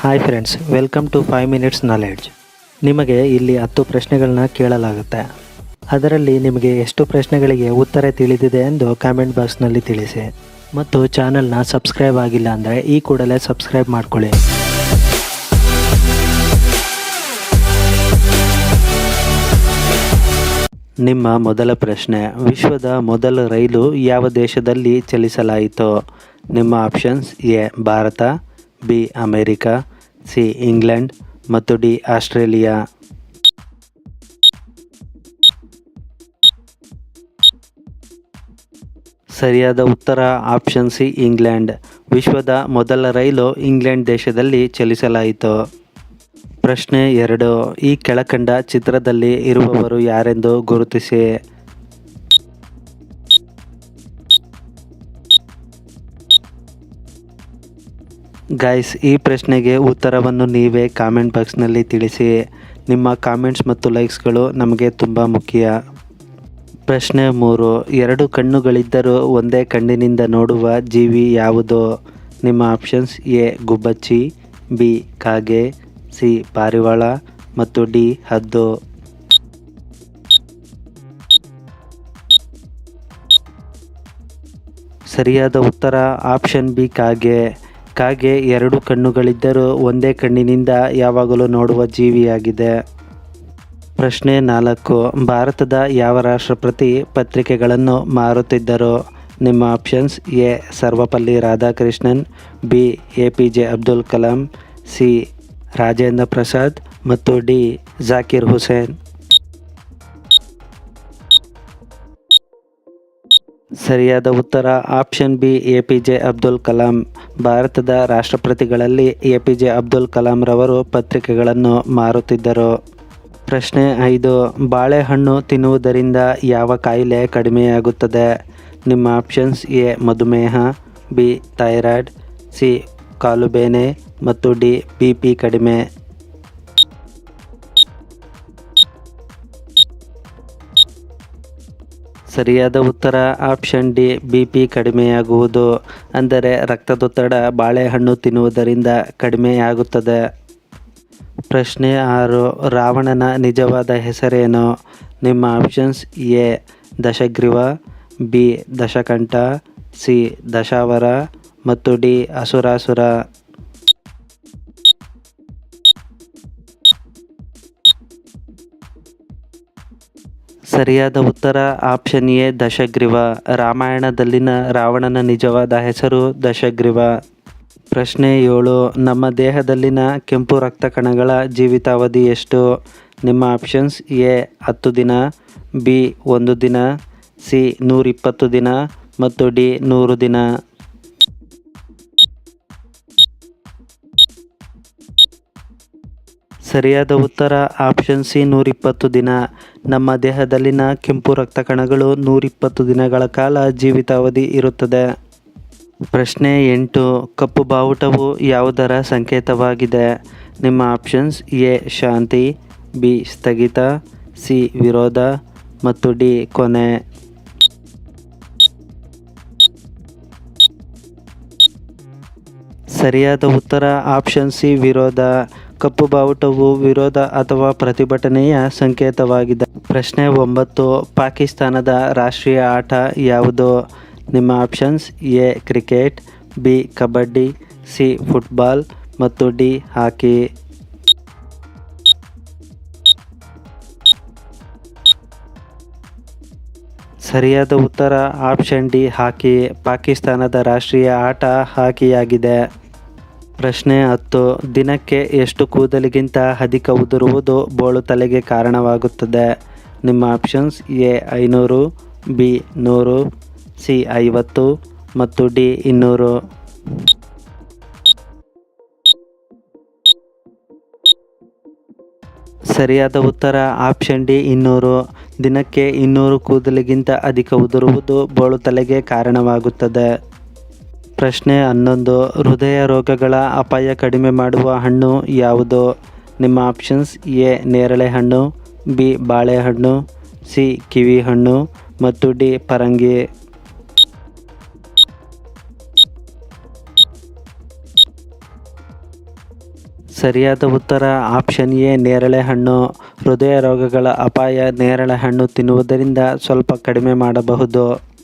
Hi friends, welcome to 5 minutes knowledge. ನಿಮಗೆ ಇಲ್ಲಿ 10 ಪ್ರಶ್ನೆಗಳನ್ನ ಕೇಳಲಾಗುತ್ತೆ. ಅದರಲ್ಲಿ ನಿಮಗೆ ಎಷ್ಟು ಪ್ರಶ್ನೆಗಳಿಗೆ ಉತ್ತರ ತಿಳಿದಿದೆ ಎಂದು ಕಾಮೆಂಟ್ ಬಾಕ್ಸ್ನಲ್ಲಿ ತಿಳಿಸಿ. ಮತ್ತು ಚಾನಲ್ನ ಸಬ್ಸ್ಕ್ರೈಬ್ ಆಗಿಲ್ಲ ಅಂದರೆ ಈ ಕೂಡಲೇ ಸಬ್ಸ್ಕ್ರೈಬ್ ಮಾಡ್ಕೊಳ್ಳಿ. ನಿಮ್ಮ ಮೊದಲ ಪ್ರಶ್ನೆ: ವಿಶ್ವದ ಮೊದಲ ರೈಲು ಯಾವ ದೇಶದಲ್ಲಿ ಚಲಿಸಲಾಯಿತು? ನಿಮ್ಮ options: A Bharat, B America, C England ಮತ್ತು ಡಿ ಆಸ್ಟ್ರೇಲಿಯಾ. ಸರಿಯಾದ ಉತ್ತರ ಆಪ್ಷನ್ ಸಿ ಇಂಗ್ಲೆಂಡ್. ವಿಶ್ವದ ಮೊದಲ ರೈಲು ಇಂಗ್ಲೆಂಡ್ ದೇಶದಲ್ಲಿ ಚಲಿಸಲಾಯಿತು. ಪ್ರಶ್ನೆ 2: ಈ ಕೆಳಕಂಡ ಚಿತ್ರದಲ್ಲಿ ಇರುವವರು ಯಾರೆಂದು ಗುರುತಿಸಿ. ಗೈಸ್, ಈ ಪ್ರಶ್ನೆಗೆ ಉತ್ತರವನ್ನು ನೀವೇ ಕಾಮೆಂಟ್ ಬಾಕ್ಸ್ನಲ್ಲಿ ತಿಳಿಸಿ. ನಿಮ್ಮ ಕಾಮೆಂಟ್ಸ್ ಮತ್ತು ಲೈಕ್ಸ್ಗಳು ನಮಗೆ ತುಂಬ ಮುಖ್ಯ. ಪ್ರಶ್ನೆ 3: 2 ಕಣ್ಣುಗಳಿದ್ದರೂ ಒಂದೇ ಕಣ್ಣಿನಿಂದ ನೋಡುವ ಜೀವಿ ಯಾವುದು? ನಿಮ್ಮ ಆಪ್ಷನ್ಸ್: ಎ ಗುಬ್ಬಚ್ಚಿ, ಬಿ ಕಾಗೆ, ಸಿ ಪಾರಿವಾಳ ಮತ್ತು ಡಿ ಹದ್ದು. ಸರಿಯಾದ ಉತ್ತರ ಆಪ್ಷನ್ ಬಿ ಕಾಗೆ. ಕಾಗೆ 2 ಕಣ್ಣುಗಳಿದ್ದರೂ ಒಂದೇ ಕಣ್ಣಿನಿಂದ ಯಾವಾಗಲೂ ನೋಡುವ ಜೀವಿಯಾಗಿದೆ. ಪ್ರಶ್ನೆ 4: ಭಾರತದ ಯಾವ ರಾಷ್ಟ್ರಪತಿ ಪತ್ರಿಕೆಗಳನ್ನು ಮಾರುತ್ತಿದ್ದರು? ನಿಮ್ಮ options: A Sarvepalli Radhakrishnan, B APJ Abdul Kalam, C Rajendra Prasad ಮತ್ತು ಡಿ ಜಾಕಿರ್ ಹುಸೇನ್. ಸರಿಯಾದ ಉತ್ತರ option B APJ Abdul Kalam. ಭಾರತದ ರಾಷ್ಟ್ರಪತಿಗಳಲ್ಲಿ APJ ಅಬ್ದುಲ್ ಕಲಾಂ ರವರು ಪತ್ರಿಕೆಗಳನ್ನು ಮಾರುತ್ತಿದ್ದರು. ಪ್ರಶ್ನೆ 5: ಬಾಳೆಹಣ್ಣು ತಿನ್ನುವುದರಿಂದ ಯಾವ ಕಾಯಿಲೆ ಕಡಿಮೆಯಾಗುತ್ತದೆ? ನಿಮ್ಮ ಆಪ್ಷನ್ಸ್: ಎ ಮಧುಮೇಹ, ಬಿ ಥೈರಾಯ್ಡ್, ಸಿ ಕಾಲುಬೇನೆ ಮತ್ತು ಡಿ BP ಕಡಿಮೆ. ಸರಿಯಾದ ಉತ್ತರ ಆಪ್ಷನ್ ಡಿ BP ಕಡಿಮೆಯಾಗುವುದು. ಅಂದರೆ ರಕ್ತದೊತ್ತಡ ಬಾಳೆಹಣ್ಣು ತಿನ್ನುವುದರಿಂದ ಕಡಿಮೆಯಾಗುತ್ತದೆ. ಪ್ರಶ್ನೆ 6: ರಾವಣನ ನಿಜವಾದ ಹೆಸರೇನು? ನಿಮ್ಮ options: A ದಶಗ್ರೀವ, B Dashakantha, C Dashavara ಮತ್ತು ಡಿ ಅಸುರಾಸುರ. ಸರಿಯಾದ ಉತ್ತರ ಆಪ್ಷನ್ ಎ ದಶಗ್ರೀವ. ರಾಮಾಯಣದಲ್ಲಿನ ರಾವಣನ ನಿಜವಾದ ಹೆಸರು ದಶಗ್ರೀವ. ಪ್ರಶ್ನೆ 7: ನಮ್ಮ ದೇಹದಲ್ಲಿನ ಕೆಂಪು ರಕ್ತ ಕಣಗಳ ಜೀವಿತಾವಧಿ ಎಷ್ಟು? ನಿಮ್ಮ ಆಪ್ಷನ್ಸ್: ಎ 10 ದಿನ, ಬಿ 1 ದಿನ, ಸಿ 120 ದಿನ ಮತ್ತು ಡಿ 100 ದಿನ. ಸರಿಯಾದ ಉತ್ತರ ಆಪ್ಷನ್ ಸಿ 120 ದಿನ. ನಮ್ಮ ದೇಹದಲ್ಲಿನ ಕೆಂಪು ರಕ್ತ ಕಣಗಳು 120 ದಿನಗಳ ಕಾಲ ಜೀವಿತಾವಧಿ ಇರುತ್ತದೆ. ಪ್ರಶ್ನೆ 8: ಕಪ್ಪು ಬಾವುಟವು ಯಾವುದರ ಸಂಕೇತವಾಗಿದೆ? ನಿಮ್ಮ ಆಪ್ಷನ್ಸ್: ಎ ಶಾಂತಿ, ಬಿ ಸ್ಥಗಿತ, ಸಿ ವಿರೋಧ ಮತ್ತು ಡಿ ಕೊನೆ. ಸರಿಯಾದ ಉತ್ತರ ಆಪ್ಷನ್ ಸಿ ವಿರೋಧ. ಕಪ್ಪು ಬಾವುಟವು ವಿರೋಧ ಅಥವಾ ಪ್ರತಿಭಟನೆಯ ಸಂಕೇತವಾಗಿದೆ. ಪ್ರಶ್ನೆ 9: ಪಾಕಿಸ್ತಾನದ ರಾಷ್ಟ್ರೀಯ ಆಟ ಯಾವುದು? ನಿಮ್ಮ options: A cricket, B kabaddi, C football ಮತ್ತು ಡಿ ಹಾಕಿ. ಸರಿಯಾದ ಉತ್ತರ ಆಪ್ಷನ್ ಡಿ ಹಾಕಿ. ಪಾಕಿಸ್ತಾನದ ರಾಷ್ಟ್ರೀಯ ಆಟ ಹಾಕಿಯಾಗಿದೆ. ಪ್ರಶ್ನೆ 10: ದಿನಕ್ಕೆ ಎಷ್ಟು ಕೂದಲಿಗಿಂತ ಅಧಿಕ ಉದುರುವುದು ಬೋಳು ತಲೆಗೆ ಕಾರಣವಾಗುತ್ತದೆ? ನಿಮ್ಮ ಆಪ್ಷನ್ಸ್: ಎ 500, ಬಿ 100, ಸಿ 50 ಮತ್ತು ಡಿ 200. ಸರಿಯಾದ ಉತ್ತರ ಆಪ್ಷನ್ ಡಿ 200. ದಿನಕ್ಕೆ 200 ಕೂದಲಿಗಿಂತ ಅಧಿಕ ಉದುರುವುದು ಬೋಳು ತಲೆಗೆ ಕಾರಣವಾಗುತ್ತದೆ. ಪ್ರಶ್ನೆ 11: ಹೃದಯ ರೋಗಗಳ ಅಪಾಯ ಕಡಿಮೆ ಮಾಡುವ ಹಣ್ಣು ಯಾವುದು? ನಿಮ್ಮ ಆಪ್ಷನ್ಸ್: ಎ ನೇರಳೆ ಹಣ್ಣು, ಬಿ ಬಾಳೆಹಣ್ಣು, ಸಿ ಕಿವಿ ಹಣ್ಣು ಮತ್ತು ಡಿ ಪರಂಗಿ. ಸರಿಯಾದ ಉತ್ತರ ಆಪ್ಷನ್ ಎ ನೇರಳೆ ಹಣ್ಣು. ಹೃದಯ ರೋಗಗಳ ಅಪಾಯ ನೇರಳೆ ಹಣ್ಣು ತಿನ್ನುವುದರಿಂದ ಸ್ವಲ್ಪ ಕಡಿಮೆ ಮಾಡಬಹುದು.